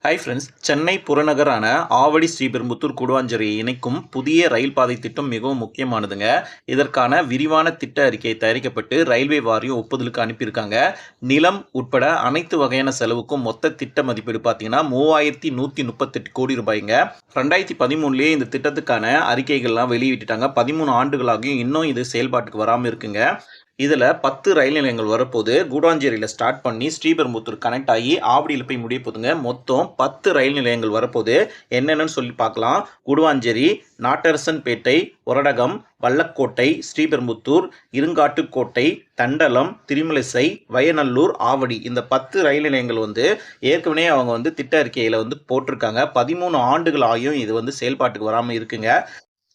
Hi friends, Chennai புறநகரான Avadi Sriperumbudur கூடுவாஞ்சேரியை இணைக்கும் புதிய ரயில் பாதை திட்டம் மிகவும் முக்கியமானதுங்க. இதற்கான விரிவான திட்ட அறிக்கை தயாரிக்கப்பட்டு ரயில்வே வாரியம் ஒப்புதலுக்கு அனுப்பியிருக்காங்க. நிலம் உட்பட அனைத்து வகையான செலவுக்கும் மொத்த திட்ட மதிப்பீடு பார்த்தீங்கன்னா 3138 கோடி ரூபாய்ங்க. 2013 இந்த திட்டத்துக்கான அறிக்கைகள்லாம் வெளியிட்டுட்டாங்க. 13 ஆண்டுகளாகியும் இன்னும் இது செயல்பாட்டுக்கு வராமல் இருக்குங்க. இதில் 10 ரயில் நிலையங்கள் வரப்போது. கூடுவாஞ்சேரியில் ஸ்டார்ட் பண்ணி ஸ்ரீபெரும்புத்தூர் கனெக்ட் ஆகி ஆவடியில் போய் முடிய போதுங்க. மொத்தம் 10 ரயில் நிலையங்கள் வரப்போது. என்னென்னு சொல்லி பார்க்கலாம். கூடுவாஞ்சேரி, நாட்டரசன்பேட்டை, ஒரடகம், வல்லக்கோட்டை, ஸ்ரீபெரும்புத்தூர், இருங்காட்டுக்கோட்டை, தண்டலம், திருமலிசை, வயநல்லூர், ஆவடி இந்த 10 ரயில் நிலையங்கள் ஏற்கனவே அவங்க திட்ட அறிக்கையில் போட்டிருக்காங்க. 13 ஆண்டுகள் ஆகியும் இது செயல்பாட்டுக்கு வராமல் இருக்குங்க.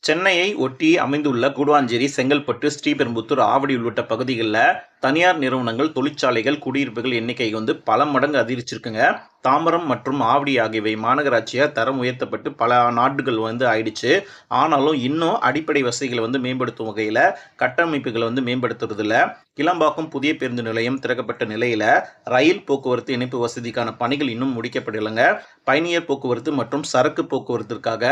சென்னையை ஒட்டி அமைந்துள்ள கூடுவாஞ்சேரி, செங்கல்பட்டு, ஸ்ரீபெரும்புத்தூர், ஆவடி உள்ளிட்ட பகுதிகளில் தனியார் நிறுவனங்கள், தொழிற்சாலைகள், குடியிருப்புகள் எண்ணிக்கை பல மடங்கு அதிகரிச்சிருக்குங்க. தாம்பரம் மற்றும் ஆவடி ஆகியவை மாநகராட்சியாக தரம் உயர்த்தப்பட்டு பல நாட்கள் ஆயிடுச்சு. ஆனாலும் இன்னும் அடிப்படை வசதிகளை மேம்படுத்தும் வகையில் கட்டமைப்புகளை மேம்படுத்துறதில்ல. கிளம்பாக்கம் புதிய பேருந்து நிலையம் திறக்கப்பட்ட நிலையில் ரயில் போக்குவரத்து இணைப்பு வசதிக்கான பணிகள் இன்னும் முடிக்கப்படலைங்க. பயணியர் போக்குவரத்து மற்றும் சரக்கு போக்குவரத்திற்காக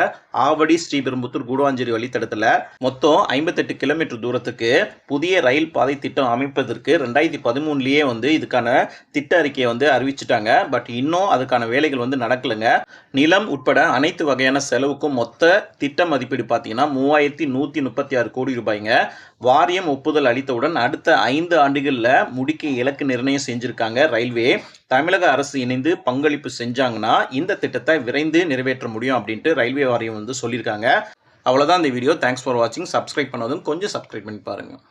ஆவடி, ஸ்ரீபெரும்புத்தூர், கூடுவாஞ்சேரி வழித்தடத்தில் மொத்தம் 58 கிலோமீட்டர் தூரத்துக்கு புதிய ரயில் பாதை திட்டம் அமைப்பதற்கு 2013 இதுக்கான திட்ட அறிக்கையை அறிவிச்சிட்டாங்க. பட் இன்னும் அதுக்கான வேலைகள் நடக்கலைங்க. நிலம் உட்பட அனைத்து வகையான செலவுக்கும் மொத்த திட்ட மதிப்பீடு பார்த்தீங்கன்னா 3136 கோடி ரூபாய்ங்க. வாரியம் ஒப்புதல் அளித்தவுடன் அடுத்த 5 ஆண்டுகளில் முடிக்க இலக்கு நிர்ணயம் செஞ்சிருக்காங்க ரயில்வே. தமிழக அரசு இணைந்து பங்களிப்பு செஞ்சாங்கன்னா இந்த திட்டத்தை விரைந்து நிறைவேற்ற முடியும் அப்படின்ட்டு ரயில்வே வாரியம் சொல்லியிருக்காங்க. அவ்வளோதான் இந்த வீடியோ. தேங்க்ஸ் ஃபார் வாட்சிங். சப்ஸ்கிரைப் பண்ணதும் கொஞ்சம் சப்ஸ்கிரைப் பண்ணி பாருங்கள்.